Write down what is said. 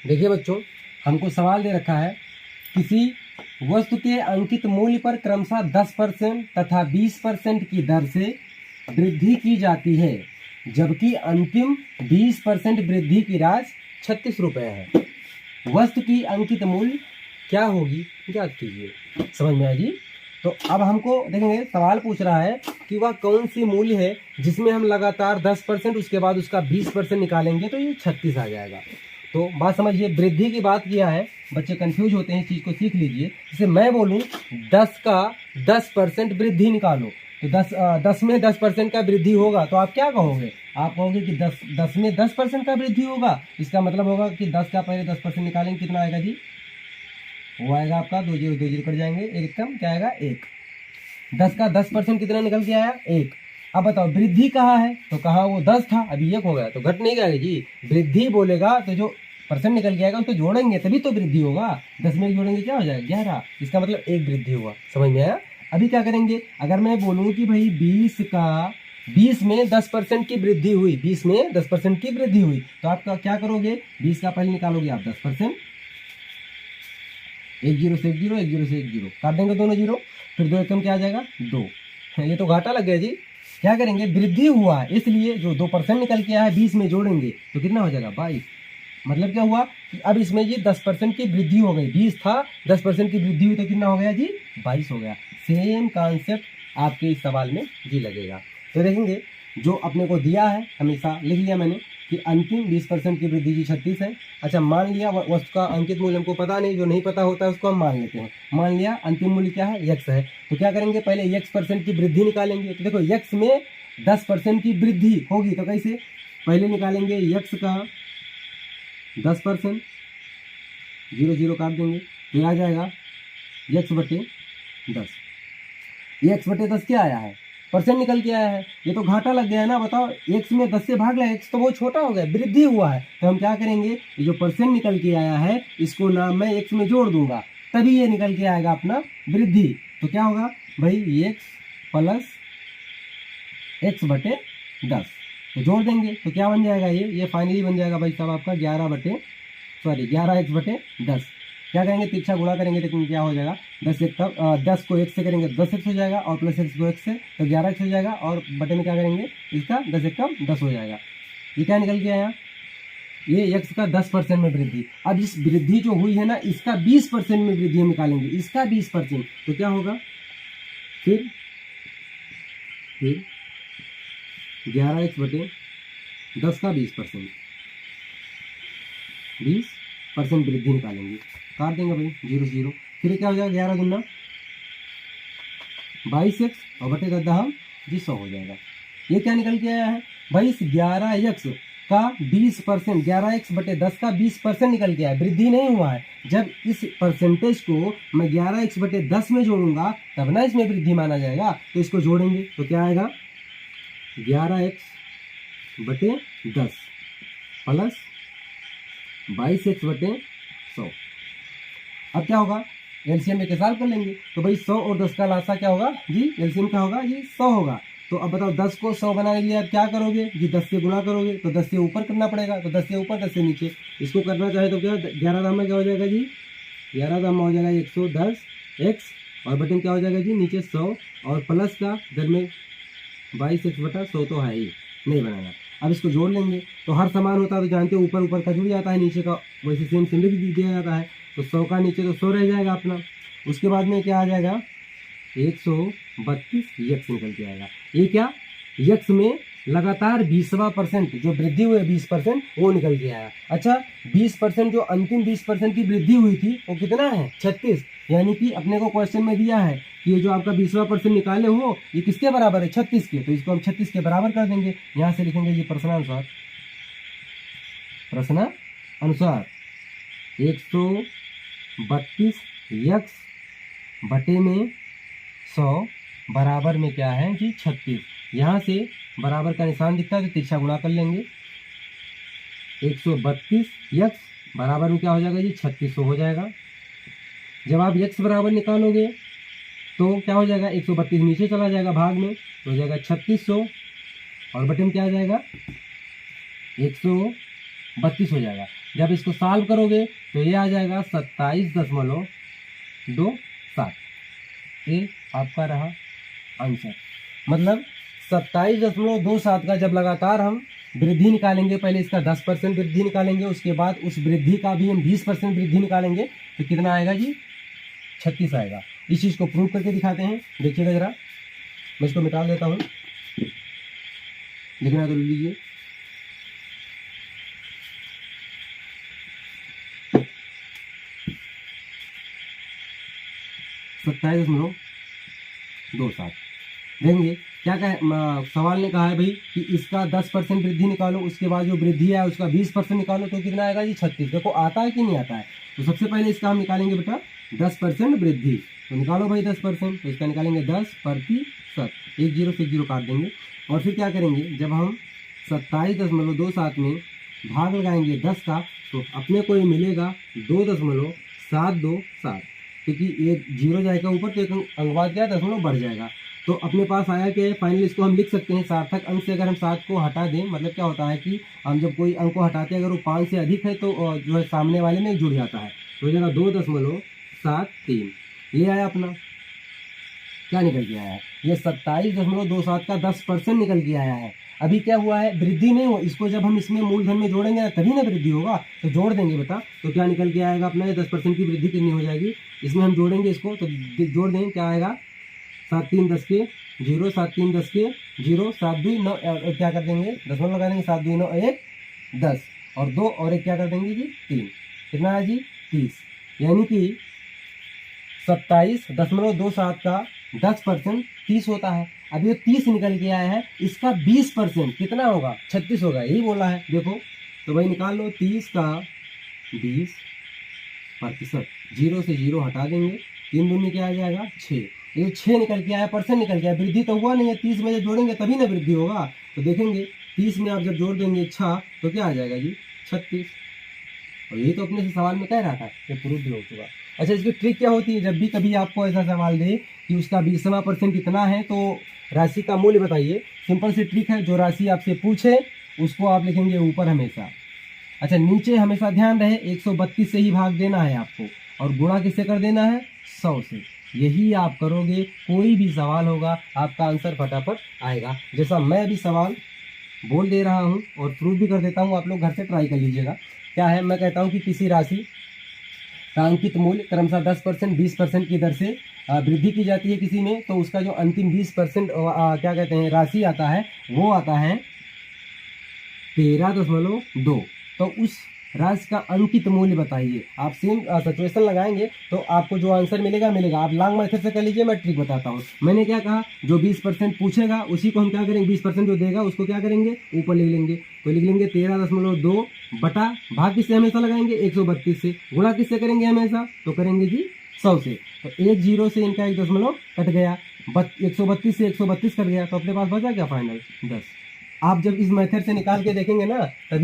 देखिए बच्चों, हमको सवाल दे रखा है किसी वस्तु के अंकित मूल्य पर क्रमशः 10% तथा 20% की दर से वृद्धि की जाती है, जबकि अंतिम 20% वृद्धि की राशि 36 रुपये है। वस्तु की अंकित मूल्य क्या होगी, ज्ञात कीजिए। समझ में आई जी? तो अब हमको देखेंगे, सवाल पूछ रहा है कि वह कौन सी मूल्य है जिसमें हम लगातार 10% उसके बाद उसका 20% निकालेंगे तो ये 36 आ जाएगा। तो बात समझिए, वृद्धि की बात किया है, बच्चे कंफ्यूज होते हैं, इस चीज़ को सीख लीजिए। जैसे मैं बोलूँ 10 का 10% वृद्धि निकालो, तो 10 में 10% का वृद्धि होगा, तो आप क्या कहोगे? आप कहोगे कि 10 में 10% का वृद्धि होगा। इसका मतलब होगा कि 10 का पहले 10% निकालेंगे, कितना आएगा जी? वो आएगा आपका 2 जीरो कट जाएंगे, एक कम क्या आएगा? 1। 10 का 10% कितना निकल के आया? 1। अब बताओ वृद्धि कहाँ है? तो कहाँ वो 10 था, अभी 1 हो गया, तो घट नहीं जाएगा जी। वृद्धि बोलेगा तो जो परसेंट निकल के आएगा उसको जोड़ेंगे तभी तो वृद्धि होगा। 10 में जोड़ेंगे क्या हो जाएगा? 11। इसका मतलब 1 वृद्धि हुआ। समझ में आया? अभी क्या करेंगे, अगर मैं बोलूँ कि भाई 20 में 10% की वृद्धि हुई, 20 में 10% की वृद्धि हुई, तो आप क्या करोगे? 20 का पहले निकालोगे आप 10%, 1 जीरो से 1 जीरो, 1 जीरो से 1 जीरो, काट देंगे दोनों जीरो, फिर 2 एकम क्या आ जाएगा? 2। ये तो घाटा लग गया जी। क्या करेंगे, वृद्धि हुआ है इसलिए जो 2% निकल के आया है 20 में जोड़ेंगे तो कितना हो जाएगा? 22। मतलब क्या हुआ कि अब इसमें ये 10% की वृद्धि हो गई, 20 था 10% की वृद्धि हुई तो कितना हो गया जी? 22 हो गया। सेम कॉन्सेप्ट आपके इस सवाल में जी लगेगा। तो देखेंगे जो अपने को दिया है, हमेशा लिख लिया मैंने कि अंतिम 20% की वृद्धि जी 36 है। अच्छा, मान लिया वस्तु का अंकित मूल्य हमको पता नहीं, जो नहीं पता होता है उसको हम मान लेते हैं। मान लिया अंतिम मूल्य क्या है? x है। तो क्या करेंगे, पहले x% की वृद्धि निकालेंगे। तो देखो x में 10% की वृद्धि होगी तो कैसे, पहले निकालेंगे x का 10%, 0 0 काट देंगे, तो आ जाएगा x बटे 10। ये x बटे 10 क्या आया है? परसेंट निकल के आया है। ये तो घाटा लग गया है ना। बताओ, x में 10 से भाग लिया, x तो बहुत छोटा हो गया, वृद्धि हुआ है, तो हम क्या करेंगे, ये जो परसेंट निकल के आया है इसको ना मैं x में जोड़ दूंगा, तभी ये निकल के आएगा अपना वृद्धि। तो क्या होगा भाई, x प्लस x बटे 10, तो जोड़ देंगे तो क्या बन जाएगा, ये फाइनली बन जाएगा भाई साहब आपका 11x बटे 10। क्या करेंगे, तिरछा गुणा करेंगे, लेकिन क्या हो जाएगा, 10 को 1 से करेंगे 10x हो जाएगा, और प्लस x को 1 से तो 11x हो जाएगा, और बटे में क्या करेंगे इसका 10 1 कम 10 हो जाएगा। ये क्या निकल के आया, ये x का 10% में वृद्धि। अब इस वृद्धि जो हुई है ना, इसका 20% में वृद्धि हम निकालेंगे, इसका 20%, तो क्या होगा फिर 11x बटे 10 का 20% वृद्धि निकालेंगे, काट देंगे भाई 0 0, फिर क्या हो जाएगा 11 दूना 22x और बटे 10 जी 100 हो जाएगा। ये क्या निकल के आया है भाई, इस 11x का 20%, 11x बटे 10 का 20% निकल के आया, वृद्धि नहीं हुआ है। जब इस परसेंटेज को मैं 11x बटे 10 में जोड़ूंगा तब ना इसमें वृद्धि माना जाएगा। तो इसको जोड़ेंगे तो क्या आएगा, 11x बटे 10 प्लस 22x बटे 100। अब क्या होगा, एलसीएम में सॉल्व कर लेंगे, तो भाई 100 और 10 का लासा क्या होगा जी, एलसीएम क्या होगा जी, 100 होगा। तो अब बताओ 10 को 100 बनाने के लिए आप क्या करोगे जी, 10 से गुणा करोगे, तो 10 से ऊपर करना पड़ेगा, तो 10 से ऊपर 10 से नीचे। इसको करना चाहे तो क्या 11 दाम में क्या हो जाएगा जी, 11 दाम में हो जाएगा 110x, और बटन क्या हो जाएगा जी नीचे 100, और प्लस का इधर में 22x बटा 100 तो है ही नहीं बनाना। अब इसको जोड़ लेंगे, तो हर समान होता है तो जानते हो ऊपर ऊपर का जुड़ जाता है, नीचे का वैसे सेम सेम लिख दिया जाता है। तो 100 का नीचे तो 100 रह जाएगा अपना। उसके बाद में क्या आ जाएगा, 132 x निकल के आएगा। ये क्या, x में लगातार 20% जो वृद्धि हुई 20% वो निकल के आया। अच्छा, 20% जो अंतिम 20% की वृद्धि हुई थी वो कितना है, 36। यानी कि अपने को क्वेश्चन में दिया है कि ये जो आपका 20% निकाले हो ये किसके बराबर है, 36 के, तो इसको हम 36 के बराबर कर देंगे। यहाँ से लिखेंगे ये प्रश्नानुसार 132x बटे में 100 बराबर में क्या है जी 36। यहाँ से बराबर का निशान दिखता है तो तिरछा गुणा कर लेंगे, 132x बराबर में क्या हो जाएगा जी 3600 हो जाएगा। जब आप x बराबर निकालोगे तो क्या हो जाएगा, 132 नीचे चला जाएगा भाग में, तो हो जाएगा 3600, और बटे में क्या आ जाएगा 132 हो जाएगा। जब इसको सॉल्व करोगे तो ये आ जाएगा 27.27। ये आपका रहा आंसर। मतलब 27.27 का जब लगातार हम वृद्धि निकालेंगे, पहले इसका 10% वृद्धि निकालेंगे, उसके बाद उस वृद्धि का भी हम 20% वृद्धि निकालेंगे तो कितना आएगा जी? 36 आएगा। इस चीज़ को प्रूव करके दिखाते हैं, देखिएगा जरा। मैं इसको मिटा देता हूँ, देखना तो लीजिए। सत्ताईस दशमलव 27 देंगे। क्या सवाल ने कहा है भाई कि इसका 10% वृद्धि निकालो, उसके बाद जो वृद्धि है उसका 20% निकालो तो कितना आएगा जी? 36। देखो आता है कि नहीं आता है? तो सबसे पहले इसका हम निकालेंगे बेटा 10% वृद्धि, तो निकालो भाई 10%, तो इसका निकालेंगे 10%। एक जीरो से एक जीरो काट देंगे और फिर क्या करेंगे, जब हम 27.27 में भाग लगाएंगे 10 का तो अपने को ये मिलेगा 2.727, क्योंकि एक जीरो जाएगा ऊपर तो एक अंक बाद क्या दशमलव बढ़ जाएगा। तो अपने पास आया कि फाइनली इसको हम लिख सकते हैं सार्थक अंक से अगर हम 7 को हटा दें, मतलब क्या होता है कि हम जब कोई अंक को हटाते हैं अगर वो 5 से अधिक है तो जो है सामने वाले में जुड़ जाता है, तो हो जाएगा 2.73। ये आया अपना, क्या निकल के आया है? ये 27.27 का 10% निकल के आया है। अभी क्या हुआ है? वृद्धि नहीं हुआ। इसको जब हम इसमें मूलधन में जोड़ेंगे ना तभी ना वृद्धि होगा, तो जोड़ देंगे बेटा, तो क्या निकल के आएगा अपना? 10% की वृद्धि कितनी हो जाएगी? इसमें हम जोड़ेंगे इसको तो जोड़ देंगे, क्या आएगा? 7 3 10 के 0, 7 3 10 के 0, 7 2 9, क्या कर देंगे? दशमलव लगा देंगे, 7 2 9 1 10 और 2 और 1 क्या कर देंगे जी? 3। कितना है जी? 30। यानी कि 27.27 का 10% 30 होता है। अब ये 30 निकल के आया है, इसका 20% कितना होगा? 36 होगा, यही बोला है। देखो तो भाई निकाल लो, 30 का 20%, जीरो से जीरो हटा देंगे, 3 दूनी क्या आ जाएगा? 6। ये 6 निकल के आया, परसेंट निकल के आया, वृद्धि तो हुआ नहीं है। 30 में जब जोड़ेंगे तभी ना वृद्धि होगा। तो देखेंगे 30 में आप जब जोड़ देंगे 6 तो क्या आ जाएगा जी? 36। और यही तो अपने से सवाल में कह रहा था, ये प्रूफ भी हो चुका। अच्छा, इसकी ट्रिक क्या होती है? जब भी कभी आपको ऐसा सवाल दे कि उसका 20वां% कितना है तो राशि का मूल्य बताइए। सिंपल सी ट्रिक है, जो राशि आपसे पूछे उसको आप लिखेंगे ऊपर हमेशा। अच्छा, नीचे हमेशा ध्यान रहे 132 से ही भाग देना है आपको, और गुणा किससे कर देना है? 100 से। यही आप करोगे, कोई भी सवाल होगा आपका आंसर फटाफट आएगा। जैसा मैं अभी सवाल बोल दे रहा हूँ और प्रूफ भी कर देता हूँ, आप लोग घर से ट्राई कर लीजिएगा। क्या है? मैं कहता हूँ कि किसी राशि का अंकित मूल्य क्रमशः 10%, 20% की दर से वृद्धि की जाती है किसी में, तो उसका जो अंतिम 20% क्या कहते हैं राशि आता है, वो आता है 13.2। तो उस राशि का अंकित मूल्य बताइए। आप सेम सिचुएशन लगाएंगे तो आपको जो आंसर मिलेगा मिलेगा। आप लॉन्ग मेथड से कर लीजिए, मैं ट्रिक बताता हूँ। मैंने क्या कहा, जो 20% पूछेगा उसी को हम क्या करेंगे, 20% जो देगा उसको क्या करेंगे, ऊपर लिख लेंगे। तो लिख लेंगे 13.2 बटा, भाग किससे हमेशा लगाएंगे? 132 से। गुणा किससे करेंगे हमेशा? तो करेंगे जी 100 से। तो एक जीरो से इनका एक दशमलव कट गया, 132 से 132 कट गया, तो अपने पास बचा क्या फाइनल? 10। आप जब इस मेथड से निकाल के देखेंगे ना तभी